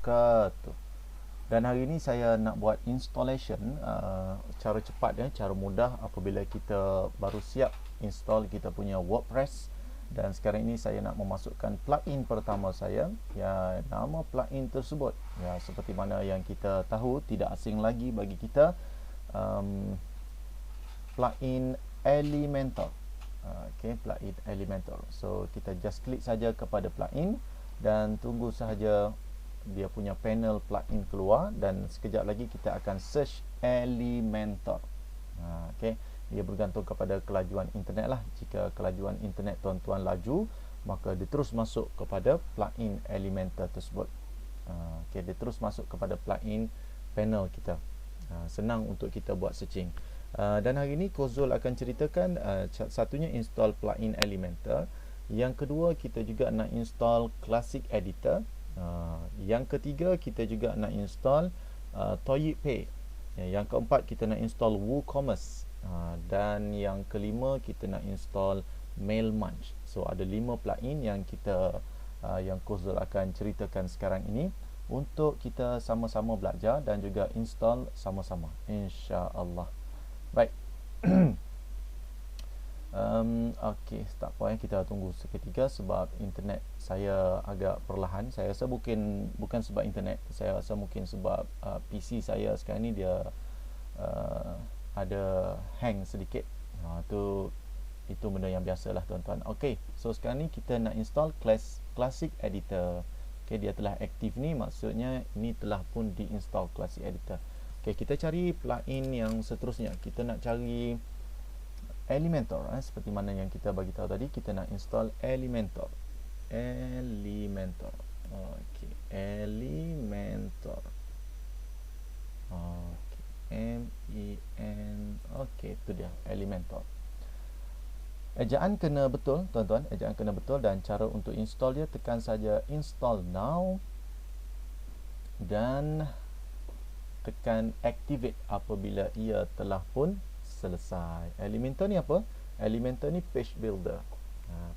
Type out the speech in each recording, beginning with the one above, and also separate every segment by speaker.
Speaker 1: wabarakatuh. Dan hari ini saya nak buat installation cara cepat cara mudah apabila kita baru siap install kita punya WordPress. Dan sekarang ini saya nak memasukkan plugin pertama saya. Ya, nama plugin tersebut seperti mana yang kita tahu, tidak asing lagi bagi kita, plugin Elementor. Plugin Elementor. So kita just klik saja kepada plugin dan tunggu sahaja dia punya panel plugin keluar, dan sekejap lagi kita akan search Elementor. Dia bergantung kepada kelajuan internet lah. Jika kelajuan internet tuan-tuan laju, maka dia terus masuk kepada plugin Elementor tersebut. Dia terus masuk kepada plugin panel kita. Senang untuk kita buat searching. Dan hari ini Kozul akan ceritakan satunya install plugin Elementor, yang kedua kita juga nak install Classic Editor, yang ketiga kita juga nak install ToyipPay, yang keempat kita nak install WooCommerce, dan yang kelima kita nak install Mailmunch. So ada 5 plugin yang kita yang Kozul akan ceritakan sekarang ini untuk kita sama-sama belajar dan juga install sama-sama, insya-Allah. Baik. Okey, tak apa kita tunggu seketika sebab internet saya agak perlahan. Saya rasa bukan sebab internet, saya rasa mungkin sebab PC saya sekarang ni dia ada hang sedikit. Itu benda yang biasalah tuan-tuan. Okey, so sekarang ni kita nak install Classic Editor. Okey, dia telah aktif ni, maksudnya ini telah pun diinstal Classic Editor. Okey, kita cari plugin yang seterusnya. Kita nak cari Elementor, seperti mana yang kita bagi tahu tadi. Kita nak install Elementor. Okey, Elementor. Okey, okey, itu dia Elementor. Ejaan kena betul tuan-tuan, ejaan kena betul, dan cara untuk install dia tekan saja install now dan tekan activate apabila ia telah pun selesai. Elementor ni apa? Elementor ni page builder.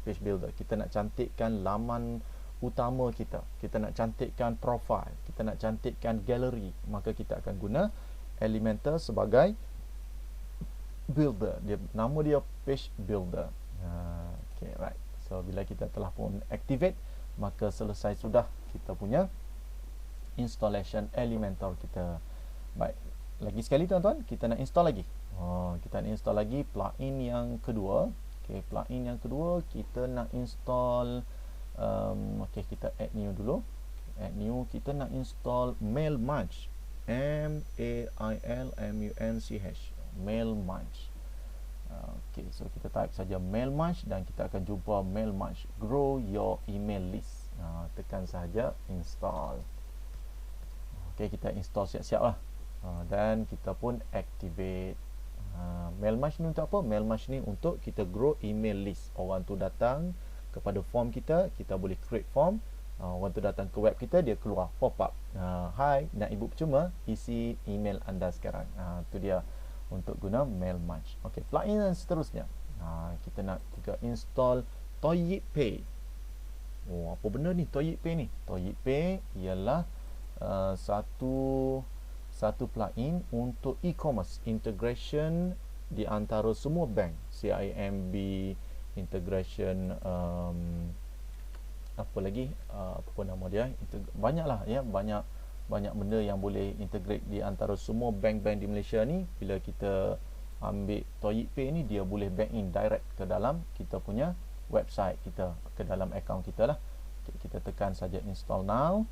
Speaker 1: Page builder. Kita nak cantikkan laman utama kita. Kita nak cantikkan profile. Kita nak cantikkan gallery. Maka kita akan guna Elementor sebagai builder. Nama dia page builder. Okay, right. So bila kita telah pun activate, maka selesai sudah kita punya installation Elementor kita. Baik, lagi sekali tuan-tuan, kita nak install lagi. Kita nak install lagi plugin yang kedua. Okey, plugin yang kedua kita nak install okey, kita add new dulu. Add new, kita nak install Mailmunch. Mailmunch. Mailmunch. Okey, so kita type saja Mailmunch dan kita akan jumpa Mailmunch. Grow your email list. Tekan saja install. Okey, kita install siap-siap lah. Dan kita pun activate. Mailmunch ni untuk apa? Mailmunch ni untuk kita grow email list. Orang tu datang kepada form kita, kita boleh create form. Orang tu datang ke web kita, dia keluar pop up. Hai, nak ibu percuma, isi email anda sekarang. Itu dia untuk guna Mailmunch. Okey, plugin yang seterusnya. Kita nak juga install ToyipPay. Apa benda ni ToyipPay ni? ToyipPay ialah satu plugin untuk e-commerce, integration di antara semua bank, CIMB integration, apa lagi, apa nama dia, banyaklah ya, banyak benda yang boleh integrate di antara semua bank-bank di Malaysia ni. Bila kita ambil ToyipPay ni, dia boleh bank in direct ke dalam kita punya website kita, ke dalam account kita lah. Okay, kita tekan saja install now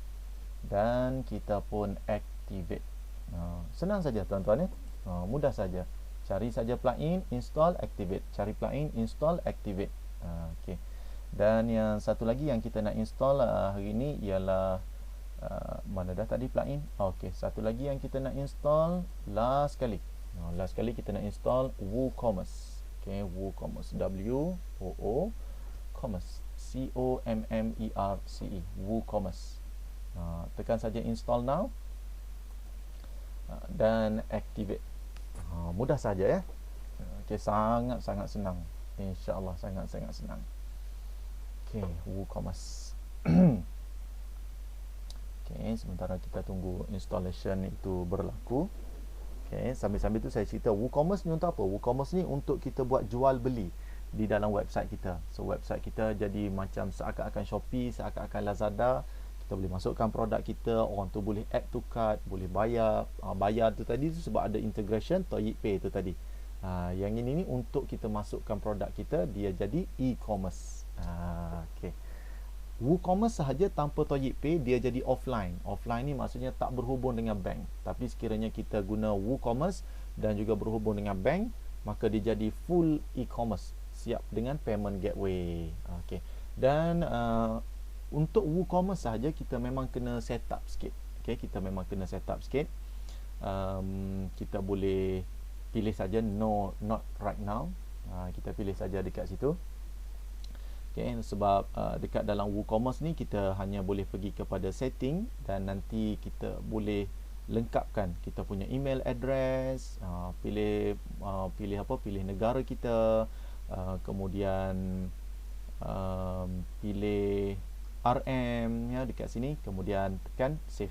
Speaker 1: dan kita pun activate. Senang saja tuan-tuan ya. Mudah saja. Cari saja plugin, install, activate. Cari plugin, install, activate. Okey. Dan yang satu lagi yang kita nak install hari ini ialah mana dah tadi plugin? Okey, satu lagi yang kita nak install last kali. Last kali kita nak install WooCommerce. Okey, WooCommerce, W-O-O Commerce, C-O-M-M-E-R-C-E, WooCommerce. Tekan saja install now dan activate. Mudah saja ya. Okey, sangat-sangat senang. Insya-Allah sangat-sangat senang. Okey, WooCommerce. Okey, Okay, sementara kita tunggu installation itu berlaku. Okay, sambil-sambil tu saya cerita WooCommerce ni untuk apa? WooCommerce ni untuk kita buat jual beli di dalam website kita. So website kita jadi macam seakan-akan Shopee, seakan-akan Lazada. Kita boleh masukkan produk kita, orang tu boleh add to cart, boleh bayar. Bayar tu tadi tu sebab ada integration Toyib Pay tu tadi. Yang ini ni untuk kita masukkan produk kita, dia jadi e-commerce. Okay. WooCommerce sahaja tanpa Toyib Pay dia jadi offline. Offline ni maksudnya tak berhubung dengan bank. Tapi sekiranya kita guna WooCommerce dan juga berhubung dengan bank, maka dia jadi full e-commerce, siap dengan payment gateway. Okay. Dan untuk WooCommerce sahaja kita memang kena set up sikit. Okay, kita memang kena set up sikit. Kita boleh pilih saja no, not right now. Kita pilih saja dekat situ. Okay, sebab dekat dalam WooCommerce ni kita hanya boleh pergi kepada setting dan nanti kita boleh lengkapkan kita punya email address, pilih pilih negara kita, kemudian pilih RM ya dekat sini, kemudian tekan save.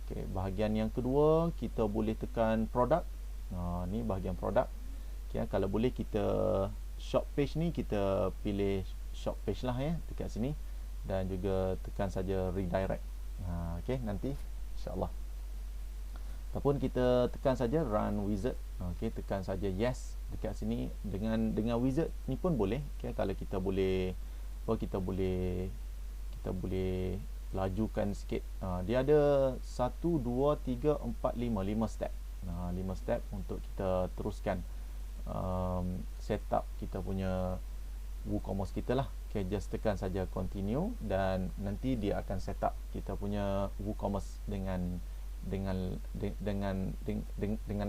Speaker 1: Okay, bahagian yang kedua kita boleh tekan produk. Ni bahagian produk. Okay, kalau boleh kita shop page ni kita pilih shop page lah ya dekat sini dan juga tekan saja redirect. Okey, nanti insya-Allah. Ataupun kita tekan saja run wizard. Okey, tekan saja yes dekat sini dengan wizard ni pun boleh. Okey, kalau kita boleh kita boleh lajukan sikit. Dia ada 1 2 3 4 5 step. 5 step untuk kita teruskan setup kita punya WooCommerce kita lah. Okay, just tekan saja continue dan nanti dia akan set up kita punya WooCommerce dengan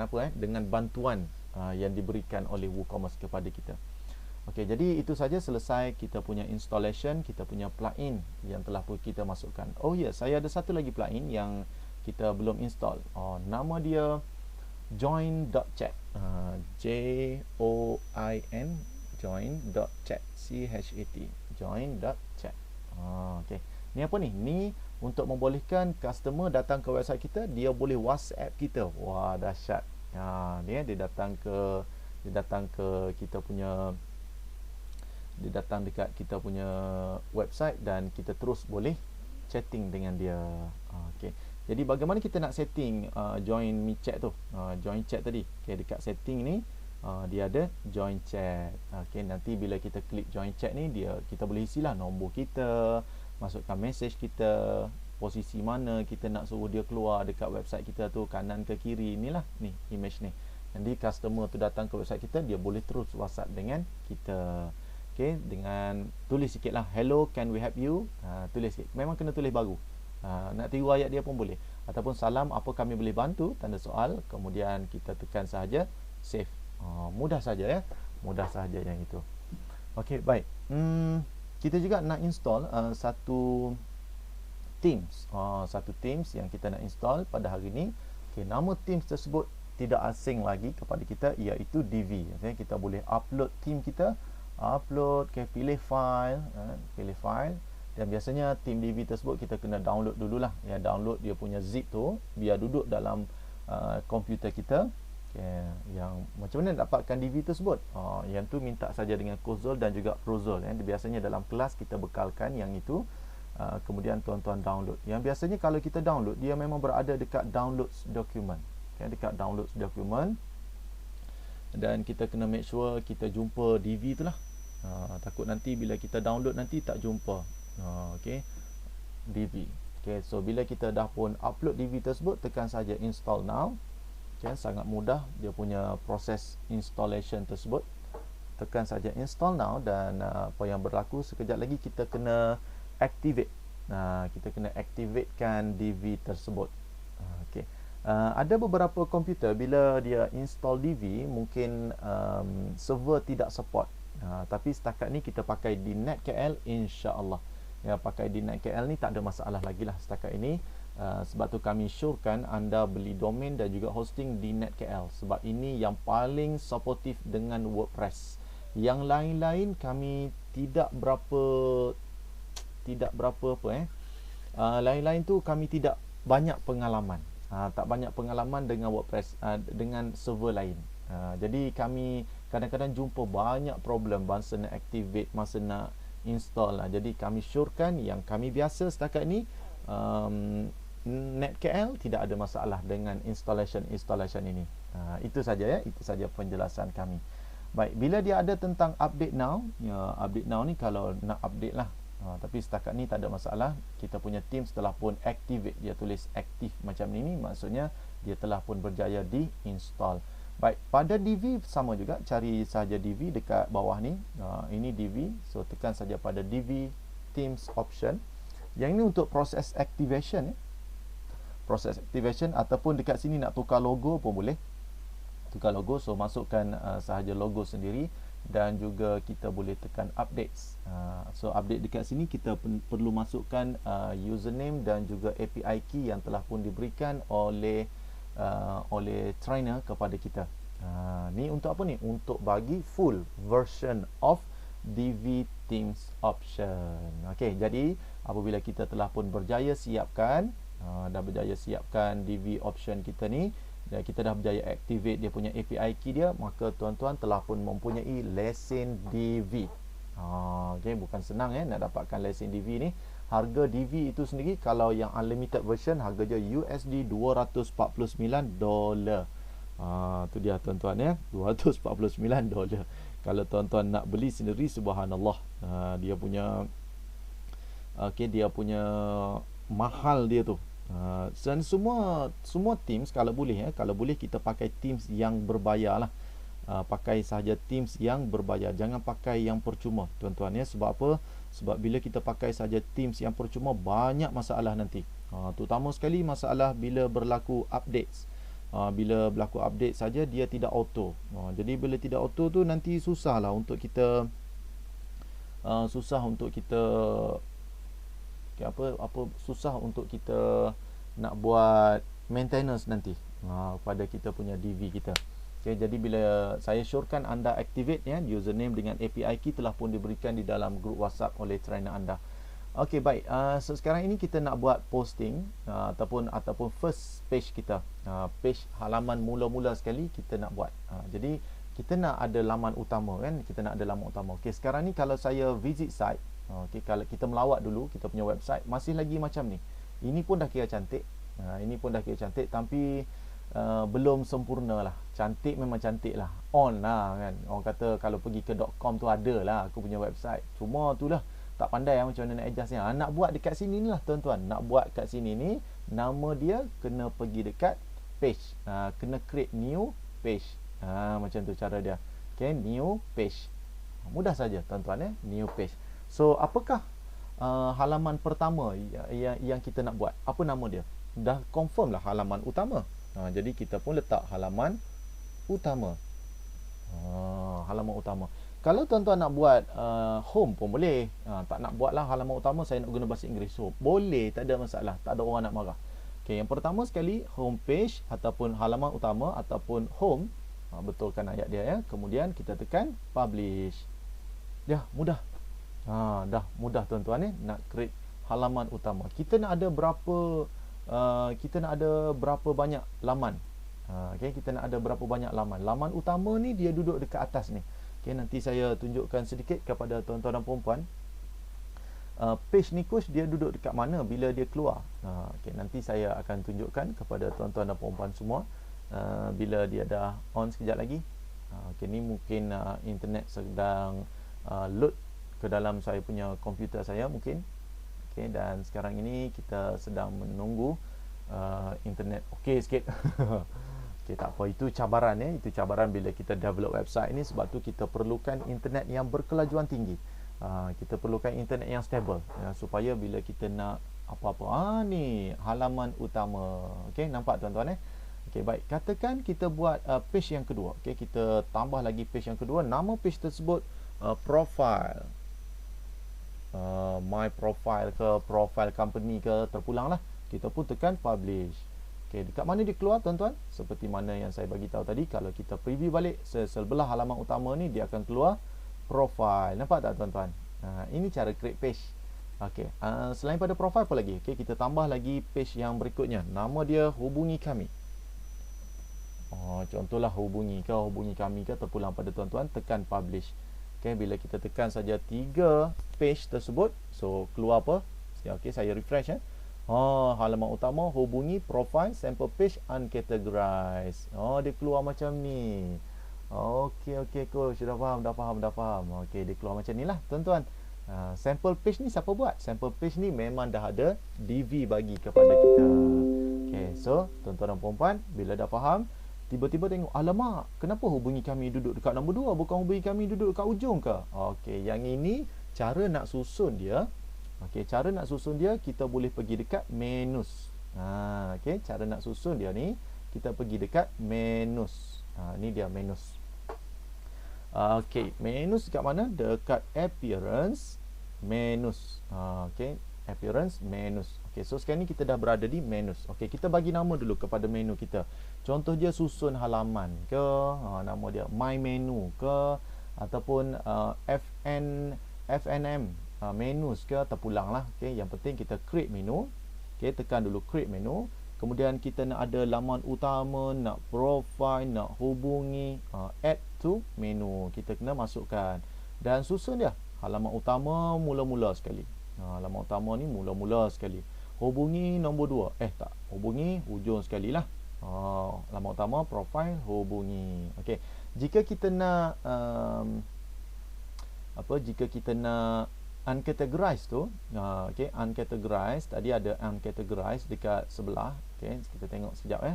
Speaker 1: apa dengan bantuan yang diberikan oleh WooCommerce kepada kita. Okey, jadi itu saja selesai kita punya installation, kita punya plugin yang telah pun kita masukkan. Oh ya, saya ada satu lagi plugin yang kita belum install. Nama dia join.chat. Join join.chat join.chat. Okey. Ni apa ni? Ni untuk membolehkan customer datang ke website kita, dia boleh WhatsApp kita. Wah, dahsyat. Dia datang dekat kita punya website dan kita terus boleh chatting dengan dia. Okey. Jadi bagaimana kita nak setting join me chat tu? Join chat tadi. Okey, dekat setting ni dia ada join chat. Okey, nanti bila kita klik join chat ni, kita boleh isilah nombor kita, masukkan message kita, posisi mana kita nak suruh dia keluar dekat website kita tu, kanan ke kiri, inilah ni image ni. Nanti customer tu datang ke website kita, dia boleh terus WhatsApp dengan kita. Okey, dengan tulis sikitlah hello, can we help you? Tulis sikit. Memang kena tulis baru. Nak tiru ayat dia pun boleh. Ataupun salam, apa kami boleh bantu? Tanda soal. Kemudian kita tekan sahaja save. Mudah saja ya. Mudah sahaja yang itu. Okey, baik. Kita juga nak install satu Teams. Satu Teams yang kita nak install pada hari ini. Okey, nama Teams tersebut tidak asing lagi kepada kita, iaitu Divi. Okay, kita boleh upload team kita. Upload, pilih file, dan biasanya team Divi tersebut kita kena download dululah. Ya, download dia punya zip tu biar duduk dalam komputer kita. Yang macam mana dapatkan Divi tersebut? Yang tu minta saja dengan Cozol dan juga Prozol. Biasanya dalam kelas kita bekalkan yang itu. Kemudian tuan-tuan download. Yang biasanya kalau kita download, dia memang berada dekat downloads document. Dekat downloads document. Dan kita kena make sure kita jumpa Divi tu lah. Takut nanti bila kita download nanti tak jumpa. Divi. So bila kita dah pun upload Divi tersebut, tekan saja install now. Sangat mudah dia punya proses installation tersebut. Tekan saja install now dan apa yang berlaku sekejap lagi kita kena activate. Kita kena activatekan Divi tersebut. Ada beberapa komputer bila dia install Divi mungkin server tidak support. Tapi setakat ni kita pakai di NetKL, insya-Allah. Ya, pakai di NetKL ni tak ada masalah lagi lah setakat ini. Sebab tu kami syorkan anda beli domain dan juga hosting di NetKL, sebab ini yang paling supportive dengan WordPress. Yang lain-lain kami tidak berapa lain-lain tu kami tidak banyak pengalaman. Tak banyak pengalaman dengan WordPress, dengan server lain. Jadi kami kadang-kadang jumpa banyak problem masa nak activate, masa nak install. Jadi kami syorkan yang kami biasa setakat ni, NetKL tidak ada masalah dengan installation ini. Itu saja ya, itu saja penjelasan kami. Baik, bila dia ada tentang update now, update now ni kalau nak update lah. Tapi setakat ni tak ada masalah. Kita punya Teams telah pun activate, dia tulis aktif macam ni, maksudnya dia telah pun berjaya di install. Baik, pada DV sama juga, cari saja DV dekat bawah ni. Ini DV, so tekan saja pada DV Teams option. Yang ini untuk proses activation ya. Proses activation, ataupun dekat sini nak tukar logo pun boleh. Tukar logo, so masukkan sahaja logo sendiri, dan juga kita boleh tekan updates. So update dekat sini kita perlu masukkan username dan juga API key yang telah pun diberikan oleh trainer kepada kita. Ni untuk apa ni? Untuk bagi full version of DV Teams option. Okey, jadi apabila kita telah pun berjaya siapkan DV option kita ni, dan kita dah berjaya activate dia punya API key dia, maka tuan-tuan telah pun mempunyai lesen DV. Okay, bukan senang nak dapatkan lesen DV ni. Harga DV itu sendiri kalau yang unlimited version harga dia USD $249. Tu dia tuan-tuan ya, $249. Kalau tuan-tuan nak beli sendiri, subhanallah, dia punya dia punya mahal dia tu. Dan semua Teams kalau boleh kita pakai Teams yang berbayar lah. Pakai sahaja Teams yang berbayar, jangan pakai yang percuma tuan-tuan ya. Sebab apa? Sebab bila kita pakai sahaja Teams yang percuma, banyak masalah nanti. Terutama sekali masalah bila berlaku updates. Bila berlaku update saja dia tidak auto. Jadi bila tidak auto tu nanti susahlah untuk kita susah untuk kita nak buat maintenance nanti pada kita punya DV kita. Okay, jadi bila saya syorkan anda activate ya, username dengan API key telah pun diberikan di dalam grup WhatsApp oleh trainer anda. Okey, baik. So sekarang ini kita nak buat posting ataupun first page kita. Page halaman mula-mula sekali kita nak buat. Jadi kita nak ada laman utama kan, Okey, sekarang ni kalau saya visit site, okey, kalau kita melawat dulu kita punya website, masih lagi macam ni. Ini pun dah kira cantik. Tapi belum sempurna lah. Cantik memang cantik lah. On lah kan. Orang kata kalau pergi ke .com tu ada lah aku punya website. Cuma tu lah, tak pandai macam mana nak adjust ni. Nak buat dekat sini ni lah tuan-tuan. Nak buat kat sini ni, nama dia kena pergi dekat page. Kena create new page. Macam tu cara dia. Okay, new page. Mudah saja tuan-tuan new page. So apakah halaman pertama yang kita nak buat? Apa nama dia? Dah confirm lah halaman utama. Jadi kita pun letak halaman utama. Halaman utama. Kalau tuan-tuan nak buat home pun boleh. Tak nak buat lah halaman utama, saya nak guna bahasa Inggeris. So boleh, tak ada masalah. Tak ada orang nak marah. Okay, yang pertama sekali home page ataupun halaman utama ataupun home. Betulkan ayat dia ya. Kemudian kita tekan publish. Dah mudah. Dah mudah tuan-tuan nak create halaman utama. Kita nak ada berapa banyak laman. Okay, kita nak ada berapa banyak laman. Laman utama ni dia duduk dekat atas ni. Okay, nanti saya tunjukkan sedikit kepada tuan-tuan dan puan-puan. Page ni coach dia duduk dekat mana bila dia keluar. Okay, nanti saya akan tunjukkan kepada tuan-tuan dan puan-puan semua bila dia dah on sekejap lagi. Okay, ni mungkin internet sedang load ke dalam saya punya komputer saya mungkin. Okay, dan sekarang ini kita sedang menunggu internet okey sikit. Okey, tak apa, itu cabaran itu cabaran bila kita develop website ni. Sebab tu kita perlukan internet yang berkelajuan tinggi. Kita perlukan internet yang stable supaya bila kita nak apa-apa, ni halaman utama. Okey, nampak tuan-tuan Okey, baik, katakan kita buat page yang kedua. Okey, kita tambah lagi page yang kedua. Nama page tersebut profile. My profile ke profile company ke, terpulang lah. Kita pun tekan publish. Okay, dekat mana dia keluar tuan-tuan? Seperti mana yang saya bagi tahu tadi, kalau kita preview balik sebelah halaman utama ni, dia akan keluar profile. Nampak tak tuan-tuan? Ini cara create page. Okey, selain pada profile apa lagi? Okey, kita tambah lagi page yang berikutnya. Nama dia hubungi kami. Contohlah hubungi kami ke, terpulang pada tuan-tuan, tekan publish. Okey, bila kita tekan saja 3 page tersebut, so keluar apa? Okey, saya refresh halaman utama, hubungi, profile, sample page, uncategorized. Dia keluar macam ni. Okey coach, dah faham. Okey, dia keluar macam ni lah tuan-tuan. Sample page ni siapa buat? Sample page ni memang dah ada DV bagi kepada kita. Okey, so tuan-tuan dan puan-puan, bila dah faham, tiba-tiba tengok, alamak, kenapa hubungi kami duduk dekat nombor 2, bukan hubungi kami duduk dekat ujung ke? Okey, yang ini cara nak susun dia. Okey, cara nak susun dia, kita boleh pergi dekat menus. Okey, cara nak susun dia ni, kita pergi dekat menus. Ni dia menus. Okey, menus dekat mana? Dekat appearance, menus. Okey, appearance, menus. Okey, so sekarang ni kita dah berada di menus. Okey, kita bagi nama dulu kepada menu kita. Contoh dia susun halaman ke, nama dia my menu ke, ataupun FNM menus ke, terpulang lah. Okey, yang penting kita create menu. Okey, tekan dulu create menu. Kemudian kita nak ada laman utama, nak profile, nak hubungi, add to menu. Kita kena masukkan dan susun dia. Halaman utama mula-mula sekali. Halaman utama ni mula-mula sekali. Hubungi nombor 2. Tak, hubungi hujung sekali lah. Halaman utama, profile, hubungi. Okey. Jika kita nak jika kita nak uncategorize tu, okey, uncategorize, tadi ada uncategorize dekat sebelah. Okey, kita tengok sekejap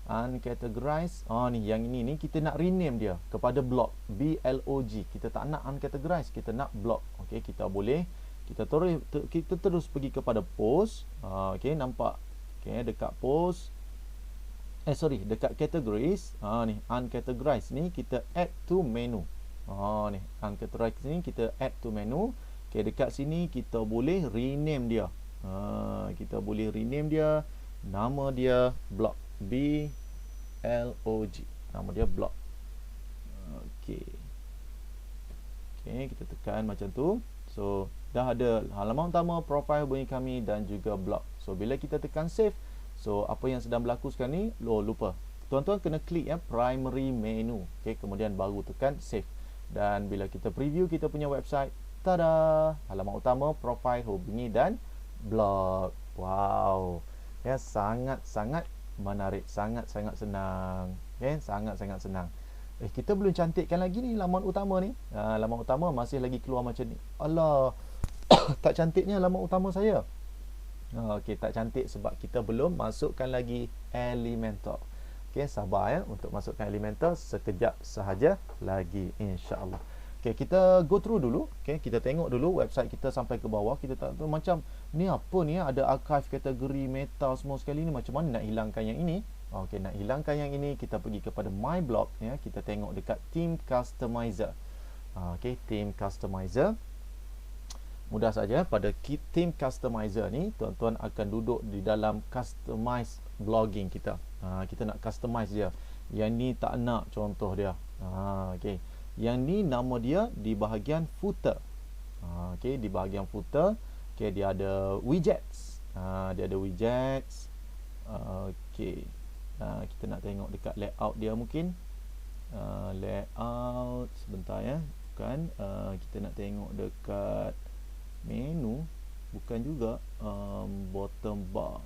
Speaker 1: uncategorize, ni yang ini kita nak rename dia kepada block, BLOG. Kita tak nak uncategorize, kita nak block. Okey, kita boleh kita terus pergi kepada post. Okey, nampak dekat post, dekat categories, ni uncategorize ni kita add to menu. Ni uncategorize ni kita add to menu. Okey, dekat sini kita boleh rename dia. Kita boleh rename dia, nama dia block, BLOG. Nama dia block. Okey. Okey, kita tekan macam tu. So, dah ada halaman utama, profile hubungi kami dan juga block. So, bila kita tekan save, so apa yang sedang berlaku sekarang ni, lupa. Tuan-tuan kena klik primary menu. Okey, kemudian baru tekan save. Dan bila kita preview kita punya website, tada, halaman utama, profile, hubungi dan blog. Wow. Ya, sangat-sangat menarik, sangat-sangat senang. Sangat-sangat senang. Kita belum cantikkan lagi ni laman utama ni. Laman utama masih lagi keluar macam ni. Allah, tak cantiknya laman utama saya. Okey, tak cantik sebab kita belum masukkan lagi Elementor. Okey, sabar untuk masukkan Elementor sekejap sahaja lagi, insya-Allah. Okey, kita go through dulu. Okey, kita tengok dulu website kita sampai ke bawah. Kita tak tahu macam ni apa ni, ada archive, kategori, meta semua sekali ni. Macam mana nak hilangkan yang ini? Okey, nak hilangkan yang ini, kita pergi kepada my blog kita tengok dekat theme customizer. Okey, theme customizer. Mudah saja, pada theme customizer ni tuan-tuan akan duduk di dalam customize blogging kita. Kita nak customize dia. Yang ni tak nak contoh dia. Okey. Yang ni nama dia di bahagian footer. Okey, di bahagian footer, okey, dia ada widgets. Dia ada widgets. Okey. Kita nak tengok dekat layout dia mungkin. Layout sebentar bukan. Kita nak tengok dekat menu, bukan juga. Bottom bar.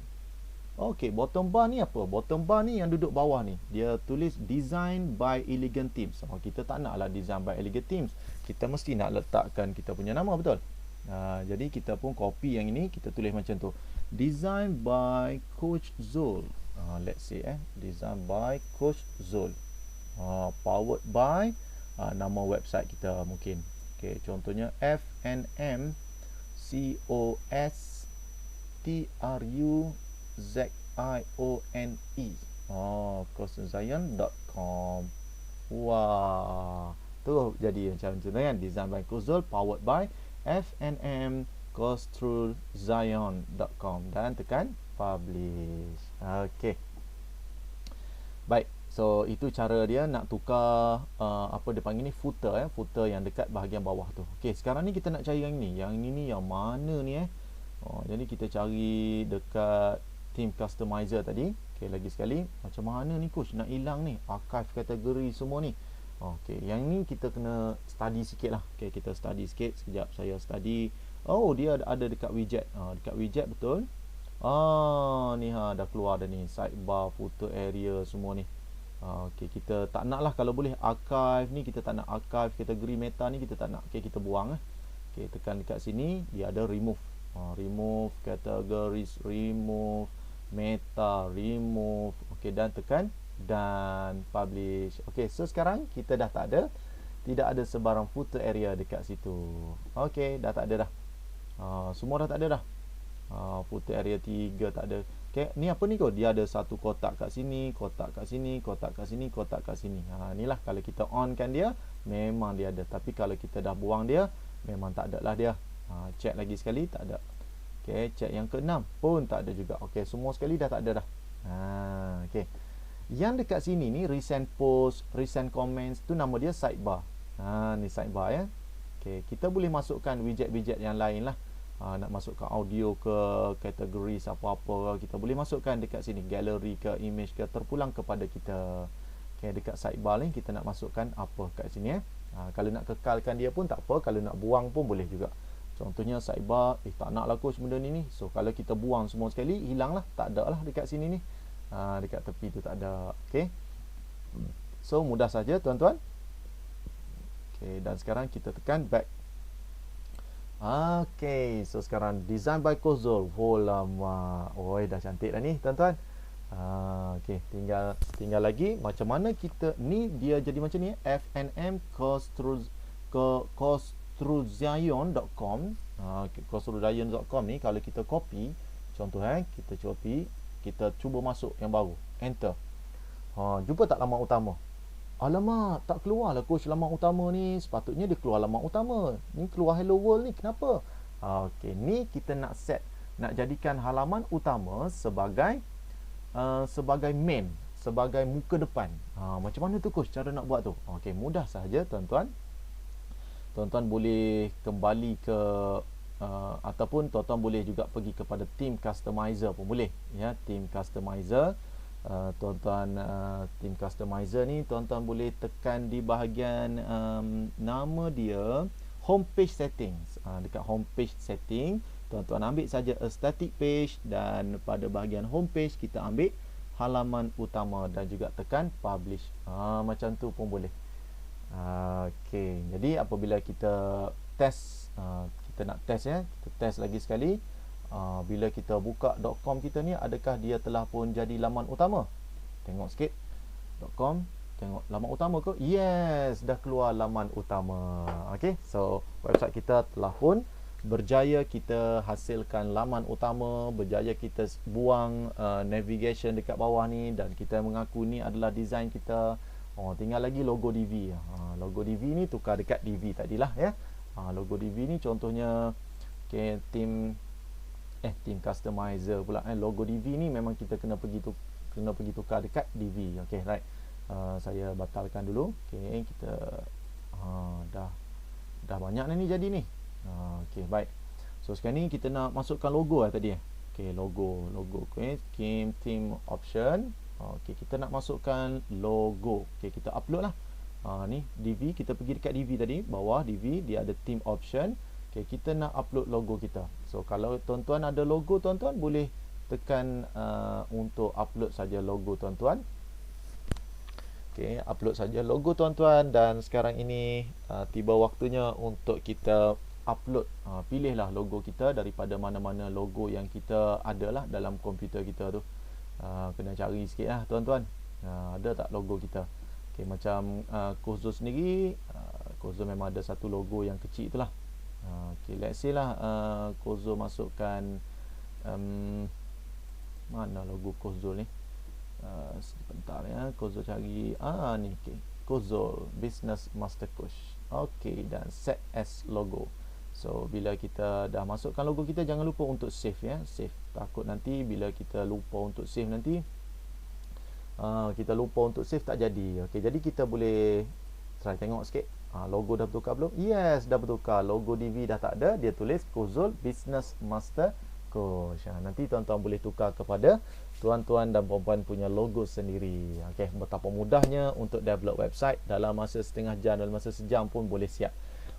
Speaker 1: Okey, bottom bar ni apa? Bottom bar ni yang duduk bawah ni, dia tulis design by elegant teams. Kita tak naklah design by elegant teams. Kita mesti nak letakkan kita punya nama, betul? Jadi kita pun copy yang ini, kita tulis macam tu. Design by Coach Zul. Let's say design by Coach Zul. Powered by nama website kita mungkin. Okey, contohnya FNM COSTRUZIONE. CoachZion.com. Wah, tu jadi macam tu kan, design by Coach Zul, powered by FNM CoachZion.com, dan tekan publish. Okey. Baik. So itu cara dia nak tukar apa dia panggil ni, footer footer yang dekat bahagian bawah tu. Okey, sekarang ni kita nak cari yang ni. Yang ini ni yang mana ni jadi kita cari dekat theme customizer tadi. Okey, lagi sekali, macam mana ni coach nak hilang ni archive kategori semua ni. Okey, yang ni kita kena study sikit lah. Okey, kita study sikit. Sekejap saya study. Oh, dia ada dekat widget. Dekat widget betul. Ni dah keluar dah ni, sidebar, footer area semua ni. Okey, kita tak nak lah, kalau boleh archive ni kita tak nak, archive kategori meta ni kita tak nak. Okey, kita buang Okey, tekan dekat sini, dia ada remove. Remove categories, remove meta, remove. Okey, dan tekan dan publish. Okey, so sekarang kita dah tak ada, tidak ada sebarang footer area dekat situ. Okey, dah tak ada dah. Semua dah tak ada dah. Footer area 3 tak ada. Okay, ni apa ni kot? Dia ada satu kotak kat sini, kotak kat sini, kotak kat sini, kotak kat sini. Inilah kalau kita on kan dia, memang dia ada. Tapi kalau kita dah buang dia, memang tak ada lah dia. Check lagi sekali, tak ada. Okay, check yang ke-6 pun tak ada juga. Okay, semua sekali dah tak ada dah. Okay. Yang dekat sini ni, recent post, recent comments, tu nama dia sidebar. Ni sidebar ya. Okay, kita boleh masukkan widget-widget yang lain lah. Nak masukkan audio ke, kategori apa-apa, kita boleh masukkan dekat sini, gallery ke, image ke, terpulang kepada kita. Okay, dekat sidebar ni kita nak masukkan apa kat sini kalau nak kekalkan dia pun tak apa, kalau nak buang pun boleh juga. Contohnya sidebar, tak nak lah coach benda ni. So kalau kita buang semua sekali, hilang lah, tak ada lah dekat sini ni. Dekat tepi tu tak ada. Okay, so mudah saja tuan-tuan. Okay, dan sekarang kita tekan back. Okay, so sekarang design by Kozol. Lama. Dah cantik dah ni tuan-tuan. Okay, tinggal lagi macam mana kita ni, dia jadi macam ni FNM kostruzion.com. kostruzion.com ni kalau kita copy, contoh kita cuba masuk yang baru, enter. Jumpa tak laman utama? Alamak, tak keluar lah coach laman utama ni. Sepatutnya dia keluar laman utama. Ni keluar hello world ni, kenapa? Okey, ni kita nak set, nak jadikan halaman utama sebagai main, sebagai muka depan. Macam mana tu coach cara nak buat tu? Okey, mudah sahaja tuan-tuan. Tuan-tuan boleh kembali ke ataupun tuan-tuan boleh juga pergi kepada theme customizer pun boleh ya. Theme customizer, tuan-tuan theme customizer ni tuan-tuan boleh tekan di bahagian nama dia homepage settings. Dekat homepage setting tuan-tuan ambil saja a static page, dan pada bahagian homepage kita ambil halaman utama dan juga tekan publish. Macam tu pun boleh. Okey, jadi apabila kita test, kita nak test ya, kita test lagi sekali. Bila kita buka .com kita ni, adakah dia telah pun jadi laman utama? Tengok sikit .com, tengok laman utama ke? Yes, dah keluar laman utama. Okey, so website kita telah pun berjaya kita hasilkan laman utama, berjaya kita buang navigation dekat bawah ni, dan kita mengaku ni adalah design kita. Tinggal lagi logo DV. Logo DV ni tukar dekat DV tadilah ya. Logo DV ni contohnya okay, theme customizer pula. Logo DV ni memang kita kena pergi tukar dekat DV. Okey, right. Saya batalkan dulu. Okey, kita dah banyak dah ni jadi ni. Okey, baik. So sekarang ni kita nak masukkan logo tadi Okey, logo. Okey, theme option. Okey, kita nak masukkan logo. Okey, kita upload lah. Ni DV, kita pergi dekat DV tadi, bawah DV dia ada theme option. Okey, kita nak upload logo kita. So kalau tuan-tuan ada logo, tuan-tuan boleh tekan untuk upload saja logo tuan-tuan. Okey, upload saja logo tuan-tuan, dan sekarang ini tiba waktunya untuk kita upload. Pilihlah logo kita daripada mana-mana logo yang kita ada lah dalam komputer kita tu. Kena cari sikit lah tuan-tuan. Ada tak logo kita? Okey, macam Kozo sendiri, Kozo memang ada satu logo yang kecil itulah. Okey, let's say lah Kozo masukkan mana logo Kozo ni? Sebentar ya, Kozo cari ni okay. Kozo Business Master Coach. Okey, dan set as logo. So bila kita dah masukkan logo kita, jangan lupa untuk save ya. Save, takut nanti bila kita lupa untuk save nanti kita lupa untuk save tak jadi. Okey, jadi kita boleh try tengok sikit. Logo dah bertukar belum? Yes, dah bertukar. Logo DV dah tak ada, dia tulis Kozul Business Master Coach. Nanti tuan-tuan boleh tukar kepada tuan-tuan dan puan-puan punya logo sendiri. Okey, betapa mudahnya untuk develop website. Dalam masa setengah jam, dalam masa sejam pun boleh siap.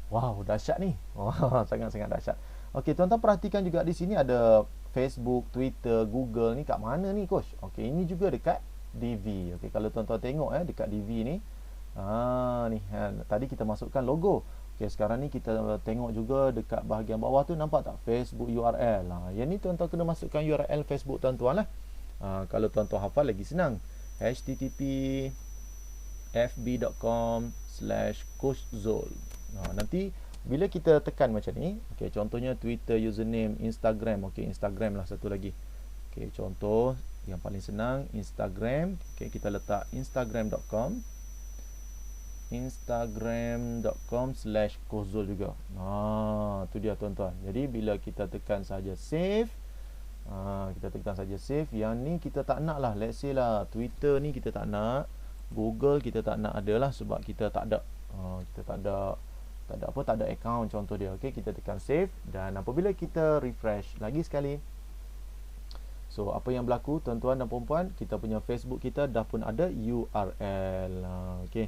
Speaker 1: Wow, dahsyat ni. Wah, sangat-sangat dahsyat. Okey, tuan-tuan perhatikan juga di sini ada Facebook, Twitter, Google ni kat mana ni coach? Okey, ini juga dekat DV. Okey, kalau tuan-tuan tengok dekat DV ni. Ni tadi kita masukkan logo. Okey, sekarang ni kita tengok juga dekat bahagian bawah tu, nampak tak Facebook URL. Yang ni tuan-tuan kena masukkan URL Facebook tuan-tuan lah. Kalau tuan-tuan hafal lagi senang. http fb.com/coachzul. Nanti bila kita tekan macam ni, okey, contohnya Twitter username, Instagram. Okey, Instagram lah satu lagi. Okey, contoh yang paling senang Instagram. Okey, kita letak instagram.com/coachzul juga. Tu dia tuan-tuan. Jadi bila kita tekan saja save, yang ni kita tak nak lah. Let's say lah Twitter ni kita tak nak, Google kita tak nak adalah sebab kita tak ada tak ada account contoh dia. Okey, kita tekan save dan apabila kita refresh lagi sekali, so apa yang berlaku tuan-tuan dan puan-puan, kita punya Facebook kita dah pun ada URL. Okey,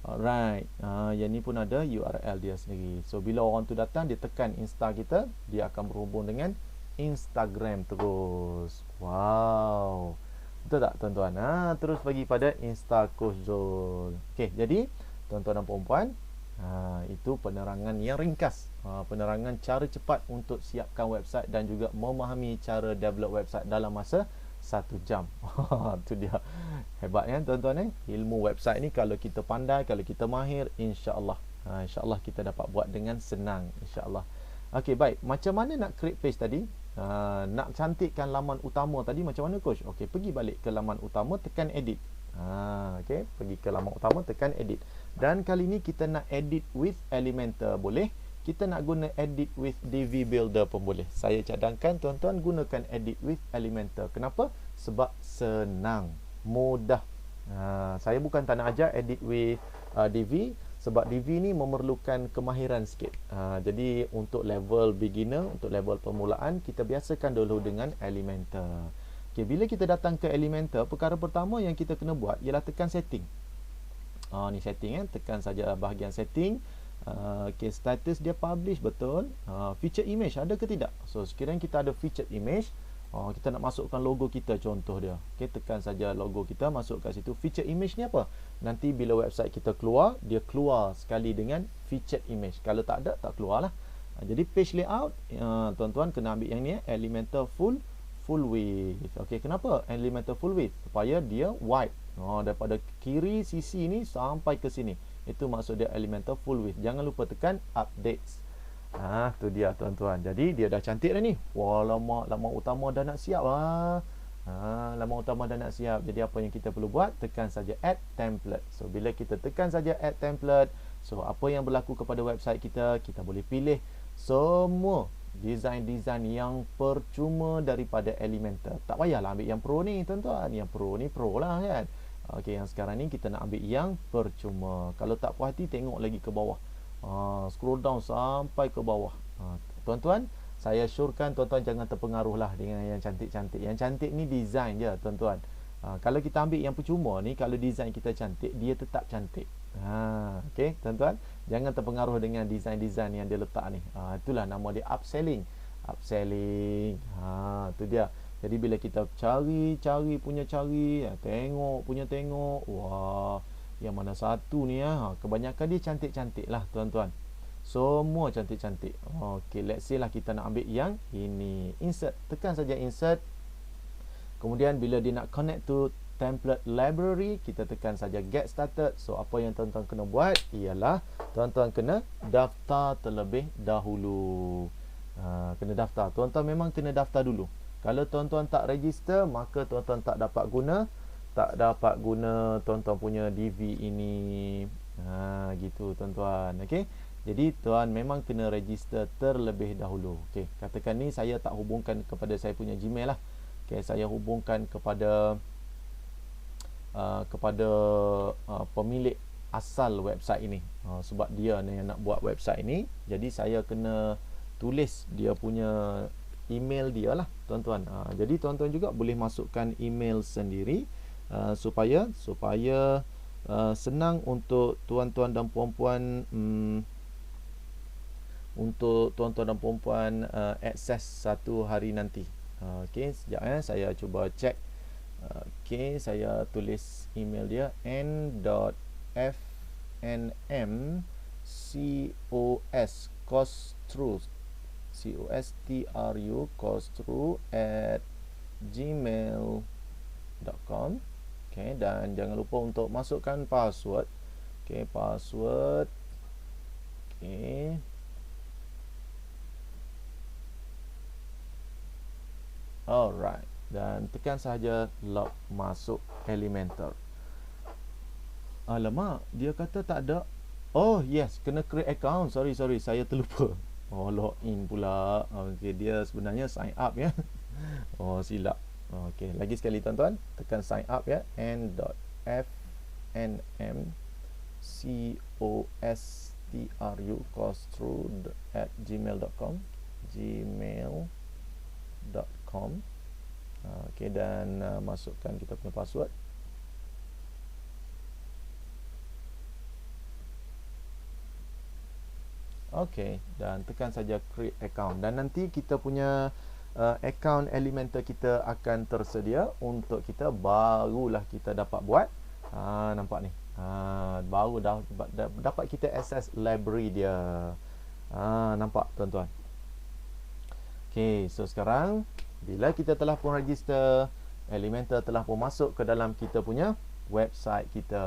Speaker 1: alright, yang ni pun ada URL dia sendiri. So bila orang tu datang, dia tekan Insta kita, dia akan berhubung dengan Instagram terus. Wow, betul tak tuan-tuan? Terus bagi pada Insta Coachzul. Okey, jadi tuan-tuan dan puan-puan, itu penerangan yang ringkas, penerangan cara cepat untuk siapkan website dan juga memahami cara develop website dalam masa 1 jam. Tu dia. Hebat kan tuan-tuan ilmu website ni kalau kita pandai, kalau kita mahir, insya-Allah kita dapat buat dengan senang, insya-Allah. Okey, baik. Macam mana nak create page tadi? Nak cantikkan laman utama tadi macam mana coach? Okey, pergi balik ke laman utama, tekan edit. Okey, pergi ke laman utama, tekan edit. Dan kali ni kita nak edit with Elementor boleh. Kita nak guna edit with DV Builder pun boleh. Saya cadangkan tuan-tuan gunakan edit with Elementor. Kenapa? Sebab senang, mudah. Saya bukan tak nak ajar edit with DV sebab DV ni memerlukan kemahiran sikit. Jadi untuk level beginner, untuk level permulaan, kita biasakan dulu dengan Elementor. Okay, bila kita datang ke Elementor, perkara pertama yang kita kena buat ialah tekan setting. Ni setting tekan saja bahagian setting. Okay, status dia publish, betul. Feature image ada ke tidak? So sekiranya kita ada feature image, kita nak masukkan logo kita, contoh dia. Okay, tekan saja logo kita, masuk kat situ. Feature image ni apa? Nanti bila website kita keluar, dia keluar sekali dengan featured image. Kalau tak ada, tak keluar lah. Jadi page layout, tuan-tuan kena ambil yang ni, Elementor full width. Okay, kenapa Elementor full width? Supaya dia wide, daripada kiri sisi ni sampai ke sini. Itu maksud dia Elementor full width. Jangan lupa tekan updates. Tu dia tuan-tuan. Jadi dia dah cantik dah ni. Wah, lama utama dah nak siap. Lama utama dah nak siap. Jadi apa yang kita perlu buat? Tekan saja add template. So bila kita tekan saja add template, so apa yang berlaku kepada website kita, kita boleh pilih semua design-design yang percuma daripada Elementor. Tak payahlah ambil yang pro ni tuan-tuan. Yang pro ni pro lah kan. Okey, yang sekarang ni kita nak ambil yang percuma. Kalau tak puas hati, tengok lagi ke bawah. Scroll down sampai ke bawah. Tuan-tuan, saya syorkan tuan-tuan jangan terpengaruh lah dengan yang cantik-cantik. Yang cantik ni design je tuan-tuan. Kalau kita ambil yang percuma ni, kalau design kita cantik, dia tetap cantik. Okey, tuan-tuan, jangan terpengaruh dengan design-design yang dia letak ni. Itulah nama dia upselling. Tu dia. Jadi bila kita cari, tengok, wah, yang mana satu ni kebanyakan dia cantik-cantik lah tuan-tuan. Semua cantik-cantik. Okey, let's say lah kita nak ambil yang ini. Insert, tekan saja insert. Kemudian bila dia nak connect to template library, kita tekan saja get started. So apa yang tuan-tuan kena buat ialah tuan-tuan kena daftar terlebih dahulu. Kena daftar. Tuan-tuan memang kena daftar dulu. Kalau tuan-tuan tak register, maka tuan-tuan tak dapat guna tuan-tuan punya DV ini. Gitu tuan-tuan. Okey. Jadi tuan memang kena register terlebih dahulu. Okey, katakan ni saya tak hubungkan kepada saya punya Gmail lah. Okey, saya hubungkan kepada kepada pemilik asal website ini. Sebab dia ni yang nak buat website ini, jadi saya kena tulis dia punya email dia lah, tuan-tuan. Jadi tuan-tuan juga boleh masukkan email sendiri supaya senang untuk tuan-tuan dan puan-puan akses satu hari nanti. Okey, sekejap saya cuba cek. Okey, saya tulis email dia n.fnm.costru@gmail.com. Okey, dan jangan lupa untuk masukkan password. Okey, password. Okey. Alright, dan tekan sahaja log masuk Elementor. Alamak, dia kata tak ada. Oh yes, kena create account. Sorry, saya terlupa. Oh, login pula. Okey, dia sebenarnya sign up ya. Oh, silap. Okey, lagi sekali tuan-tuan, tekan sign up ya. n.fnm.costru@gmail.com. Okey, dan masukkan kita punya password. Okey, dan tekan saja create account, dan nanti kita punya account Elementor kita akan tersedia untuk kita, barulah kita dapat buat. Nampak ni, baru dah dapat kita access library dia. Nampak tuan-tuan. Okey, so sekarang bila kita telah pun register, Elementor telah pun masuk ke dalam kita punya website kita.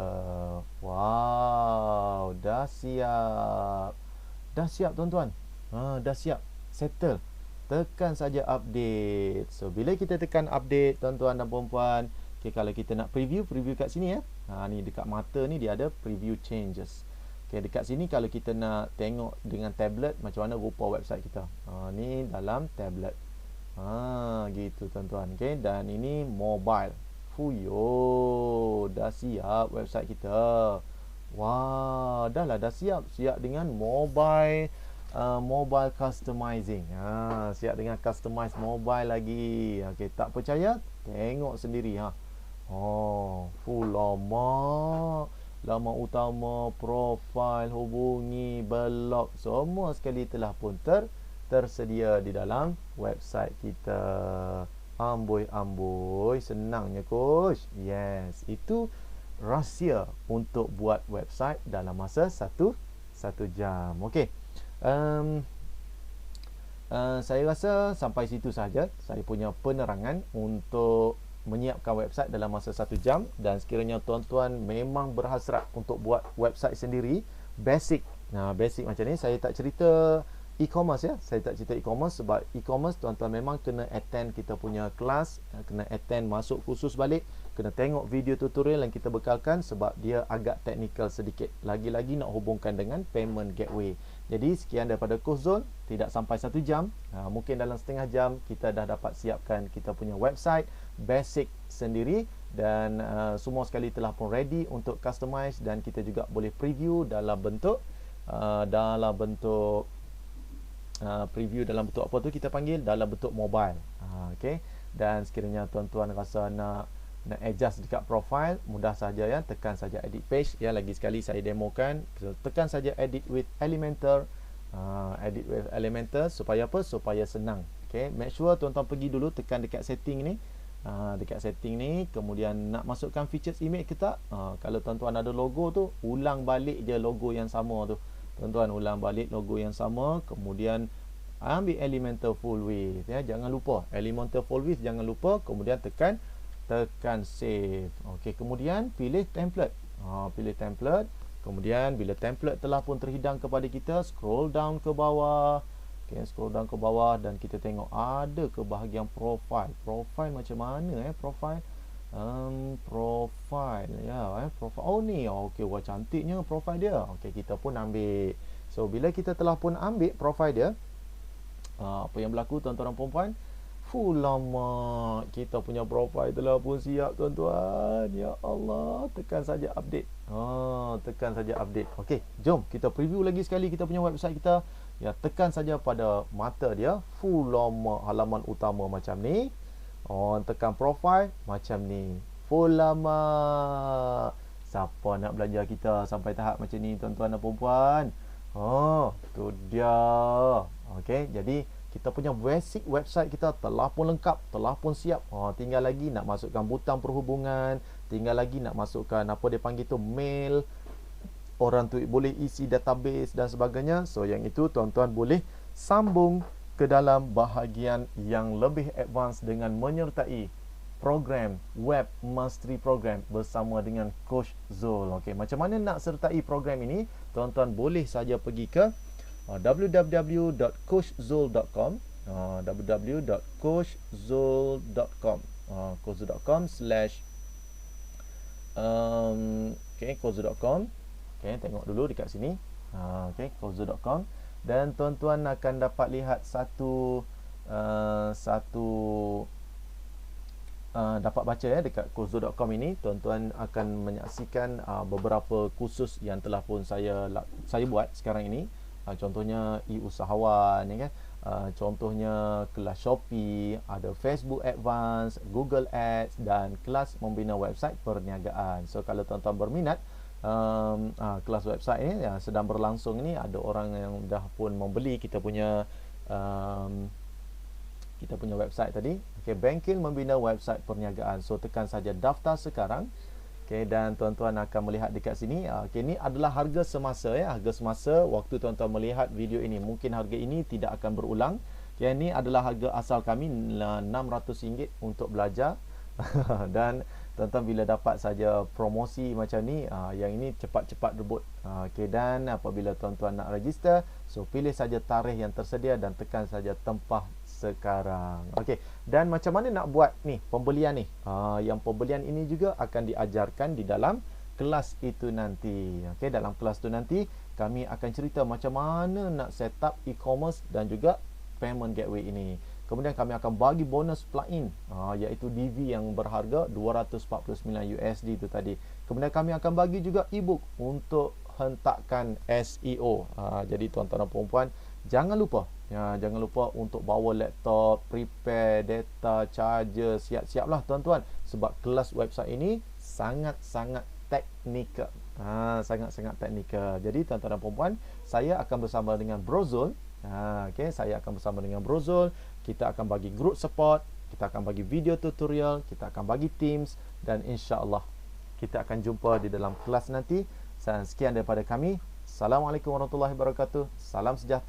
Speaker 1: Wow, dah siap. Dah siap tuan-tuan. Dah siap. Settle. Tekan saja update. So bila kita tekan update tuan-tuan dan puan-puan, okay, kalau kita nak preview kat sini ya. Ni dekat mata ni dia ada preview changes. Okay, dekat sini kalau kita nak tengok dengan tablet macam mana rupa website kita. Ni dalam tablet. Gitu tuan-tuan. Okay, dan ini mobile. Fuyo, dah siap website kita. Wah, dah siap dengan mobile customizing. Siap dengan customize mobile lagi. Okey, tak percaya? Tengok sendiri full lama utama, profil, hubungi, blog, semua sekali telah pun tersedia di dalam website kita. Amboi, senangnya coach. Yes, itu rahsia untuk buat website dalam masa satu jam. Okey, saya rasa sampai situ sahaja saya punya penerangan untuk menyiapkan website dalam masa 1 jam. Dan sekiranya tuan-tuan memang berhasrat untuk buat website sendiri, basic macam ni, saya tak cerita e-commerce ya. Saya tak cerita e-commerce sebab e-commerce tuan-tuan memang kena attend kita punya kelas, kena attend, masuk khusus balik, kena tengok video tutorial yang kita bekalkan sebab dia agak teknikal sedikit. Lagi-lagi nak hubungkan dengan payment gateway. Jadi sekian daripada Coach Zone, tidak sampai 1 jam, mungkin dalam setengah jam kita dah dapat siapkan kita punya website basic sendiri, dan semua sekali telah pun ready untuk customize, dan kita juga boleh preview dalam bentuk preview dalam bentuk apa tu kita panggil, dalam bentuk mobile. Okey, dan sekiranya tuan-tuan rasa nak adjust dekat profile, mudah saja ya, tekan saja edit page ya. Lagi sekali saya demokan, tekan saja edit with Elementor. Edit with Elementor supaya apa? Supaya senang. Okey, make sure tuan-tuan pergi dulu, tekan dekat setting ni. Dekat setting ni, kemudian nak masukkan features image ke tak? Kalau tuan-tuan ada logo tu, ulang balik je logo yang sama tu. Tuan-tuan ulang balik logo yang sama, kemudian ambil Elementor full width ya. Jangan lupa Elementor full width, jangan lupa. Kemudian tekan save. Okey, kemudian pilih template. Pilih template. Kemudian bila template telah pun terhidang kepada kita, scroll down ke bawah. Okey, scroll down ke bawah dan kita tengok ada ke bahagian profile. Profile macam mana profile? Profile ya, profile. Oh ni, okey, wah cantiknya profile dia. Okey, kita pun ambil. So bila kita telah pun ambil profile dia, apa yang berlaku tuan-tuan dan puan-puan? Full lama kita punya profile telah pun siap tuan-tuan. Ya Allah, tekan saja update. Tekan saja update. Okey, jom kita preview lagi sekali kita punya website kita. Ya, tekan saja pada mata dia, full lama halaman utama macam ni. Tekan profile macam ni. Full lama. Siapa nak belajar kita sampai tahap macam ni tuan-tuan dan puan-puan? Tu dia. Okey, jadi kita punya basic website kita telah pun lengkap, telah pun siap. Tinggal lagi nak masukkan butang perhubungan, tinggal lagi nak masukkan apa dia panggil tu, mail. Orang tu boleh isi database dan sebagainya. So yang itu tuan-tuan boleh sambung ke dalam bahagian yang lebih advance dengan menyertai program Web Mastery Program bersama dengan Coach Zul. Okey, macam mana nak sertai program ini? Tuan-tuan boleh saja pergi ke www.coachzul.com www.coachzul.com coachzul.com coachzul.com. Okey, tengok dulu dekat sini. Okey, coachzul.com, dan tuan-tuan akan dapat lihat dapat baca dekat coachzul.com ini. Tuan-tuan akan menyaksikan beberapa kursus yang telah pun saya buat sekarang ini. Contohnya e-usahawan, ya kan? Contohnya kelas Shopee, ada Facebook Advance, Google Ads, dan kelas membina website perniagaan. So kalau tuan-tuan berminat, kelas website ini yang sedang berlangsung ini, ada orang yang dah pun membeli kita punya website tadi. Okey, Bengkel Membina Website Perniagaan. So tekan saja daftar sekarang. Okey, dan tuan-tuan akan melihat dekat sini. Okey, ini adalah harga semasa, ya. Harga semasa waktu tuan-tuan melihat video ini. Mungkin harga ini tidak akan berulang. Okey, ini adalah harga asal kami RM600 untuk belajar. Dan tuan-tuan bila dapat saja promosi macam ni, yang ini cepat-cepat rebut. Okey, dan apabila tuan-tuan nak register, so pilih saja tarikh yang tersedia dan tekan saja tempah sekarang. Okey, dan macam mana nak buat ni pembelian ni? Yang pembelian ini juga akan diajarkan di dalam kelas itu nanti. Okey, dalam kelas tu nanti kami akan cerita macam mana nak set up e-commerce dan juga payment gateway ini. Kemudian kami akan bagi bonus plugin, iaitu DV yang berharga $249 itu tadi. Kemudian kami akan bagi juga ebook untuk hentakan SEO. Jadi tuan-tuan dan puan-puan, jangan lupa untuk bawa laptop, prepare data, charger, siap-siaplah tuan-tuan, sebab kelas website ini sangat-sangat teknikal. Sangat-sangat teknikal. Jadi tuan-tuan dan puan-puan, saya akan bersama dengan Bro Zul. Okey, saya akan bersama dengan Bro Zul. Kita akan bagi group support, kita akan bagi video tutorial, kita akan bagi Teams, dan insya-Allah kita akan jumpa di dalam kelas nanti. Sekian daripada kami. Assalamualaikum warahmatullahi wabarakatuh. Salam sejahtera.